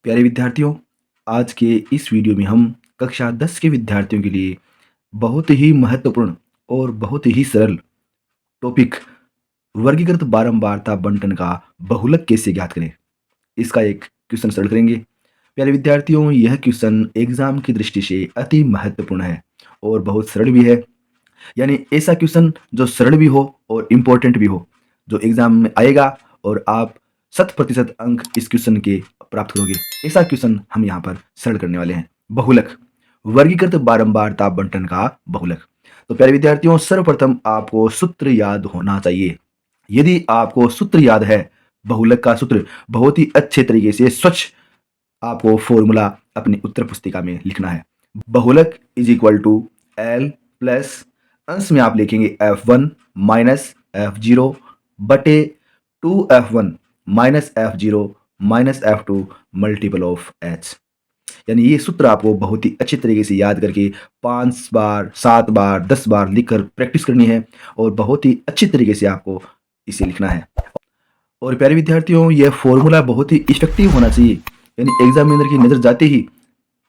प्यारे विद्यार्थियों, आज के इस वीडियो में हम कक्षा 10 के विद्यार्थियों के लिए बहुत ही महत्वपूर्ण और बहुत ही सरल टॉपिक वर्गीकृत बारंबारता बंटन का बहुलक कैसे ज्ञात करें, इसका एक क्वेश्चन सरल करेंगे। प्यारे विद्यार्थियों, यह क्वेश्चन एग्जाम की दृष्टि से अति महत्वपूर्ण है और बहुत सरल भी है। यानी ऐसा क्वेश्चन जो सरल भी हो और इम्पोर्टेंट भी हो, जो एग्जाम में आएगा और आप 100% अंक इस क्वेश्चन के प्राप्त करोगे। ऐसा क्वेश्चन हम यहाँ पर सरल करने वाले हैं। बहुलक, वर्गीकृत बारंबारता बंटन का बहुलक। तो प्यारे विद्यार्थियों, सर्वप्रथम आपको सूत्र याद होना चाहिए। यदि आपको सूत्र याद है, बहुलक का सूत्र बहुत ही अच्छे तरीके से स्वच्छ आपको फॉर्मूला अपनी उत्तर पुस्तिका में लिखना है। बहुलक is equal to L plus, अंश में आप लिखेंगे F1 माइनस F0 बटे 2F1 minus F0 minus F2 multiple of H। यानी ये सूत्र आपको बहुत ही अच्छे तरीके से याद करके 5 बार 7 बार 10 बार लिखकर प्रैक्टिस करनी है और बहुत ही अच्छे तरीके से आपको इसे लिखना है। और प्यारे विद्यार्थियों, यह फॉर्मूला बहुत ही इफेक्टिव होना चाहिए। यानी एग्जामिनर की नज़र जाते ही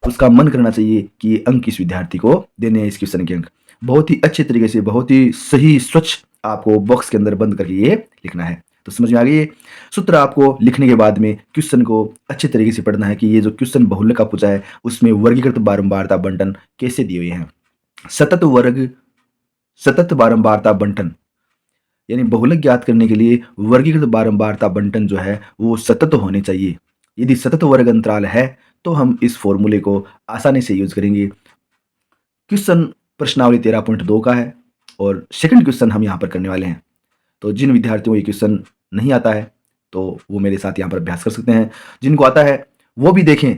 उसका मन करना चाहिए कि ये अंक इस विद्यार्थी को देने हैं, इस क्वेश्चन के अंक। बहुत ही अच्छे तरीके से, बहुत ही सही स्वच्छ आपको बॉक्स के अंदर बंद करके ये लिखना है। तो समझ में आ गई। ये सूत्र आपको लिखने के बाद में क्वेश्चन को अच्छे तरीके से पढ़ना है कि ये जो क्वेश्चन बहुलक का पूछा है उसमें वर्गीकृत बारंबारता बंटन कैसे दिए हुए हैं। सतत बारंबारता बंटन, यानी बहुलक ज्ञात करने के लिए वर्गीकृत बारंबारता बंटन जो है वो सतत होने चाहिए। यदि सतत वर्ग अंतराल है तो हम इस फॉर्मूले को आसानी से यूज करेंगे। क्वेश्चन प्रश्नावली 13.2 का है और सेकंड क्वेश्चन हम यहाँ पर करने वाले हैं। तो जिन विद्यार्थियों को ये क्वेश्चन नहीं आता है तो वो मेरे साथ यहाँ पर अभ्यास कर सकते हैं। जिनको आता है वो भी देखें,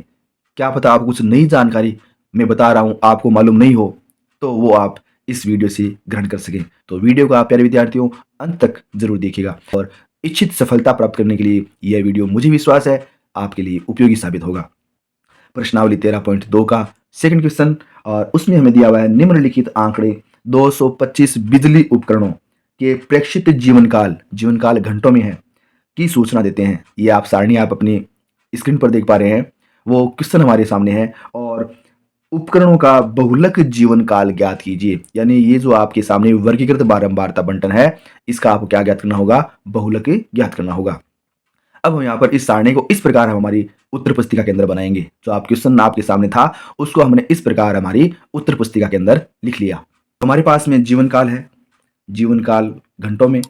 क्या पता आप कुछ नई जानकारी मैं बता रहा हूँ आपको मालूम नहीं हो, तो वो आप इस वीडियो से ग्रहण कर सकें। तो वीडियो को आप प्यारे विद्यार्थियों अंत तक जरूर देखिएगा और इच्छित सफलता प्राप्त करने के लिए यह वीडियो मुझे विश्वास है आपके लिए उपयोगी साबित होगा। प्रश्नावली 13.2 का सेकंड क्वेश्चन, और उसमें हमें दिया हुआ है निम्नलिखित आंकड़े 225 बिजली उपकरणों के प्रेक्षित जीवनकाल घंटों में है की सूचना देते हैं। ये आप सारणी आप अपनी स्क्रीन पर देख पा रहे हैं, वो क्वेश्चन हमारे सामने है। और उपकरणों का बहुलक जीवन काल ज्ञात कीजिए। यानी ये जो आपके सामने वर्गीकृत बारंबारता बंटन है, इसका आपको क्या ज्ञात करना होगा? बहुलक ज्ञात करना होगा। अब हम यहाँ पर इस सारणी को इस प्रकार हम हमारी उत्तर पुस्तिका के अंदर बनाएंगे। जो आप क्वेश्चन आपके सामने था उसको हमने इस प्रकार हमारी उत्तर पुस्तिका के अंदर लिख लिया। हमारे पास में जीवन काल है, जीवन काल घंटों में,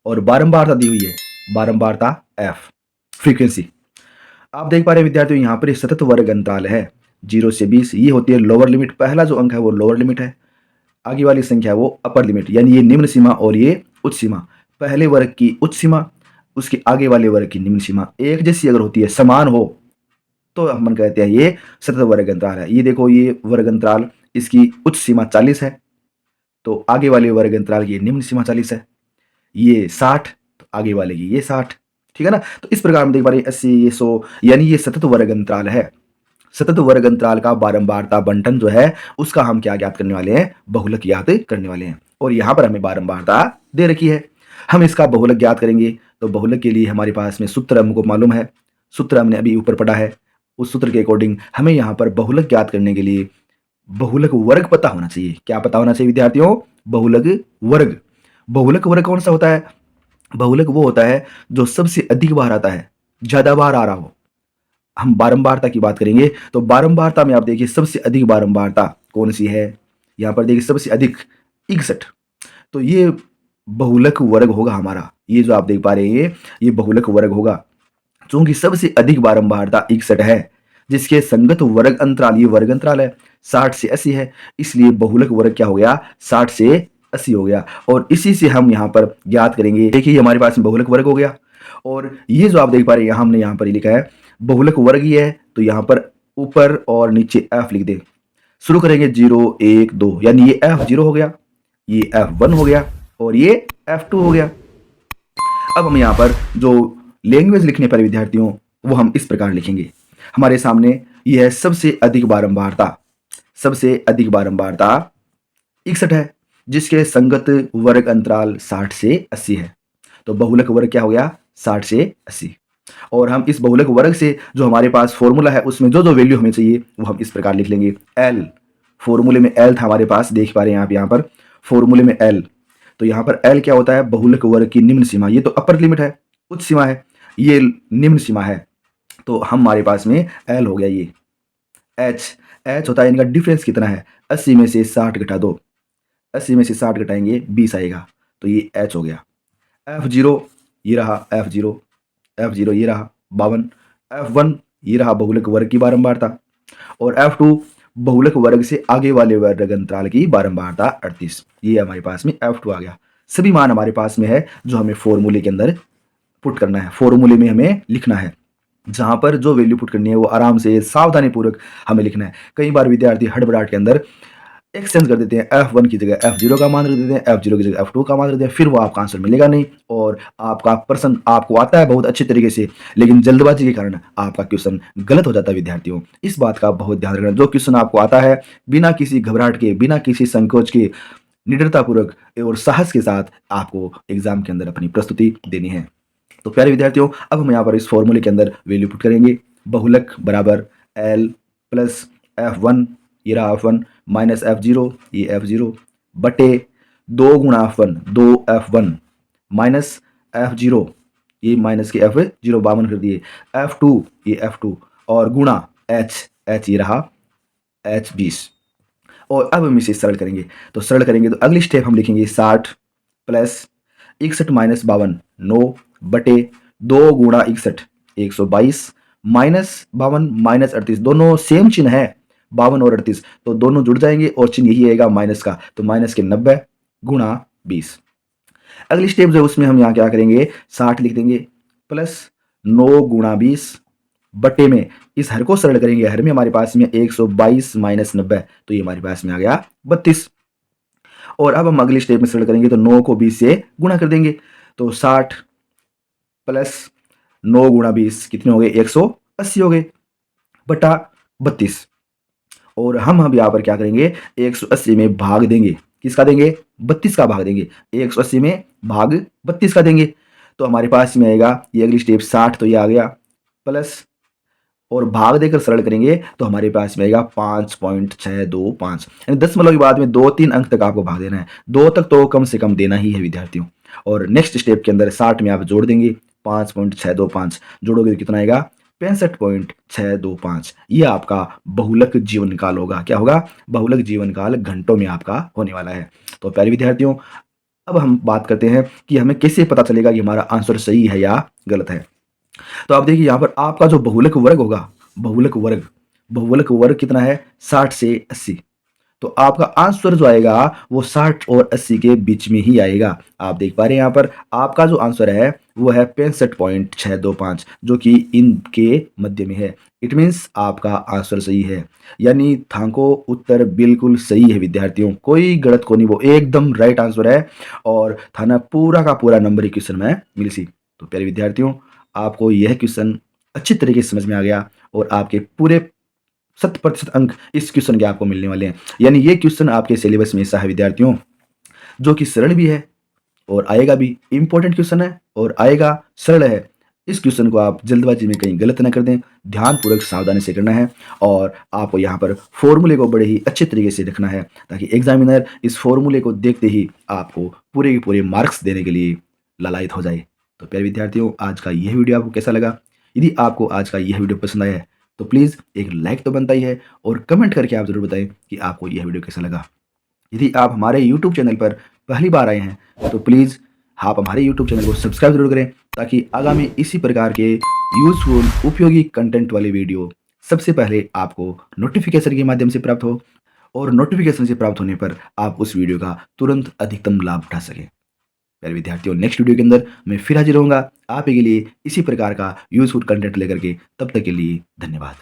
और बारंबारता दी हुई है, बारंबारता F, फ्रीक्वेंसी। आप देख पा रहे हैं विद्यार्थियों, यहाँ पर सतत वर्ग अंतराल है 0 से 20, ये होती है लोअर लिमिट। पहला जो अंक है वो लोअर लिमिट है, आगे वाली संख्या है वो अपर लिमिट, यानी ये निम्न सीमा और ये उच्च सीमा। पहले वर्ग की उच्च सीमा, उसके आगे वाले वर्ग की निम्न सीमा एक जैसी अगर होती है, समान हो, तो हम कहते हैं ये सतत वर्ग अंतराल है। ये देखो, ये वर्ग अंतराल, इसकी उच्च सीमा 40 है, तो आगे वाले वर्ग अंतराल की निम्न सीमा 40 है। ये 60, तो आगे वाले की ये 60, ठीक है ना। तो इस प्रकार हम देख पा रहे हैं 80, ये 100, यानी ये सतत वर्ग अंतराल है। सतत वर्ग अंतराल का बारंबारता बंटन जो है उसका हम क्या ज्ञात करने वाले हैं? बहुलक ज्ञात करने वाले हैं। और यहाँ पर हमें बारंबारता दे रखी है, हम इसका बहुलक ज्ञात करेंगे। तो बहुलक के लिए हमारे पास में सूत्र हमको मालूम है, सूत्र हमने अभी ऊपर पढ़ा है। उस सूत्र के अकॉर्डिंग हमें यहाँ पर बहुलक ज्ञात करने के लिए बहुलक वर्ग पता होना चाहिए। क्या पता होना चाहिए विद्यार्थियों? बहुलक वर्ग। बहुलक वर्ग कौन सा होता है? बहुलक वो होता है जो सबसे अधिक बार आता है, ज्यादा बार आ रहा हो। हम बारंबारता की बात करेंगे तो बारंबारता में आप देखिए सबसे अधिक बारंबारता कौन सी है? यहाँ पर देखिए सबसे अधिक 61, तो ये बहुलक वर्ग होगा हमारा। ये जो आप देख पा रहे हैं ये बहुलक वर्ग होगा, चूंकि सबसे अधिक बारंबारता 61 है, जिसके संगत वर्ग अंतराल, ये वर्ग अंतराल है 60 से 80 है, इसलिए बहुलक वर्ग क्या हो गया? 60 से 80 हो गया। और इसी से हम यहाँ पर ज्ञात करेंगे। देखिए हमारे पास बहुलक वर्ग हो गया, और ये जो आप देख पा रहे हैं हमने यहाँ पर लिखा है बहुलक वर्ग ही है, तो यहाँ पर ऊपर और नीचे F लिख दे। शुरू करेंगे 0 1 2, यानी ये F0 हो गया, ये F1 हो गया और ये F2 हो गया। अब हम यहाँ पर जो लैंग्वेज लिखने पर विद्यार्थियों वो हम इस प्रकार लिखेंगे। हमारे सामने यह है सबसे अधिक बारंबारता, सबसे अधिक बारंबारता 61 है, जिसके संगत वर्ग अंतराल 60 से 80 है। तो बहुलक वर्ग क्या हो गया? 60 से 80। और हम इस बहुलक वर्ग से जो हमारे पास फॉर्मूला है उसमें जो जो वैल्यू हमें चाहिए वो हम इस प्रकार लिख लेंगे। एल, फॉर्मूले में एल था हमारे पास, देख पा रहे हैं आप यहाँ पर फॉर्मूले में एल। तो यहाँ पर एल क्या होता है? बहुलक वर्ग की निम्न सीमा। ये तो अपर लिमिट है, उच्च सीमा है, ये निम्न सीमा है। तो हमारे पास में एल हो गया ये। एच, एच होता है इनका डिफरेंस कितना है? 80 में से 60 घटा दो, 80 में से 60 घटाएंगे 20 आएगा, तो ये एच हो गया। एफ जीरो ये रहा, एफ जीरो, एफ जीरो ये रहा 52, एफ वन ये रहा बहुलक वर्ग की बारंबारता, और एफ टू बहुलक वर्ग से आगे वाले वर्ग अंतराल की बारंबारता 38। ये हमारे पास में एफ टू आ गया। सभी मान हमारे पास में है जो हमें फॉर्मूले के अंदर पुट करना है, फॉर्मूले में हमें लिखना है। जहां पर जो वैल्यू पुट करनी है वो आराम से सावधानी पूर्वक हमें लिखना है। कई बार विद्यार्थी हड़बड़ाहट के अंदर एक्सचेंज कर देते हैं, F1 की जगह F0 का मान रख देते हैं, F0 की जगह F2 का मान रख देते हैं, फिर वो आपका आंसर मिलेगा नहीं और आपका प्रश्न आपको आता है बहुत अच्छे तरीके से, लेकिन जल्दबाजी के कारण आपका क्वेश्चन गलत हो जाता है। विद्यार्थियों, इस बात का बहुत ध्यान रखना। जो क्वेश्चन आपको आता है, बिना किसी घबराहट के, बिना किसी संकोच के, निडरतापूर्वक और साहस के साथ आपको एग्जाम के अंदर अपनी प्रस्तुति देनी है। तो प्यारे विद्यार्थियों, अब हम यहाँ पर इस फॉर्मूले के अंदर वैल्यू पुट करेंगे। बहुलक बराबर एल प्लस F1, ये रहा F1, माइनस F0, ये F0, बटे 2 गुणा F1, 2F1, माइनस F0, ये माइनस के F0 52 कर दिए, F2, ये F2, और गुणा H ये रहा H20। और अब हम इसे सरल करेंगे। तो सरल करेंगे तो अगली स्टेप हम लिखेंगे 60 प्लस 61 माइनस 52, 9 बटे 2 गुणा 61, 122, माइनस 52 माइनस 38, दोनों सेम चिन्ह है, 52 और 38, तो दोनों जुड़ जाएंगे और चिन्ह यही आएगा माइनस का, तो माइनस के 90 गुणा 20। अगली स्टेप जो है उसमें हम यहाँ क्या करेंगे, 60 लिख देंगे प्लस 9 गुणा 20 बटे में इस हर को सरल करेंगे, हर में हमारे पास में 122 माइनस 90, तो ये हमारे पास में आ गया 32। और अब हम अगली स्टेप में सरल करेंगे तो 9 को 20 से गुणा कर देंगे, तो 60 प्लस 9 गुणा 20 कितने हो गए, 180 हो गए, बटा 32। और हम यहाँ पर क्या करेंगे, 180 में भाग देंगे, किसका देंगे, 32 का भाग देंगे, 180 में भाग 32 का देंगे, तो हमारे पास में आएगा ये अगली स्टेप 60, तो ये आ गया प्लस, और भाग देकर सरल करेंगे तो हमारे पास में आएगा 5.625, यानी दशमलव के बाद में 2-3 अंक तक आपको भाग देना है, 2 तक तो कम से कम देना ही है विद्यार्थियों। और नेक्स्ट स्टेप के अंदर 60 में आप जोड़ देंगे 5.625, जोड़ोगे तो कितना आएगा, 65.625। ये आपका बहुलक जीवन काल होगा। क्या होगा, बहुलक जीवन काल घंटों में आपका होने वाला है। तो प्यारे विद्यार्थियों, अब हम बात करते हैं कि हमें कैसे पता चलेगा कि हमारा आंसर सही है या गलत है। तो आप देखिए यहाँ पर आपका जो बहुलक वर्ग होगा, बहुलक वर्ग कितना है, 60 से 80, तो आपका आंसर जो आएगा वो 60 और 80 के बीच में ही आएगा। आप देख पा रहे हैं यहाँ पर आपका जो आंसर है वो है 65.625, जो कि इनके मध्य में है। इट मीन्स आपका आंसर सही है, यानी थांको उत्तर बिल्कुल सही है विद्यार्थियों, कोई गलत को नहीं, वो एकदम राइट आंसर है और थाना पूरा का पूरा नंबर ही क्वेश्चन में मिली सी। तो प्यारे विद्यार्थियों, आपको यह क्वेश्चन अच्छी तरीके से समझ में आ गया और आपके पूरे 100% अंक इस क्वेश्चन के आपको मिलने वाले हैं। यानी ये क्वेश्चन आपके सिलेबस में ऐसा है विद्यार्थियों जो कि सरल भी है और आएगा भी, इंपॉर्टेंट क्वेश्चन है और आएगा, सरल है। इस क्वेश्चन को आप जल्दबाजी में कहीं गलत ना कर दें, ध्यानपूर्वक सावधानी से करना है और आपको यहाँ पर फॉर्मूले को बड़े ही अच्छे तरीके से रखना है ताकि एग्जामिनर इस फॉर्मूले को देखते ही आपको पूरे के पूरे मार्क्स देने के लिए लालायित हो जाए। तो प्यारे विद्यार्थियों, आज का यह वीडियो आपको कैसा लगा? यदि आपको आज का यह वीडियो पसंद आया है तो प्लीज़ एक लाइक तो बनता ही है और कमेंट करके आप ज़रूर बताएं कि आपको यह वीडियो कैसा लगा। यदि आप हमारे यूट्यूब चैनल पर पहली बार आए हैं तो प्लीज़ आप हमारे यूट्यूब चैनल को सब्सक्राइब जरूर करें ताकि आगामी इसी प्रकार के यूज़फुल उपयोगी कंटेंट वाले वीडियो सबसे पहले आपको नोटिफिकेशन के माध्यम से प्राप्त हो और नोटिफिकेशन से प्राप्त होने पर आप उस वीडियो का तुरंत अधिकतम लाभ उठा सकें। प्यारे विद्यार्थियों, नेक्स्ट वीडियो के अंदर मैं फिर हाजिर रहूंगा आपके लिए इसी प्रकार का यूजफुल कंटेंट लेकर के। तब तक के लिए धन्यवाद।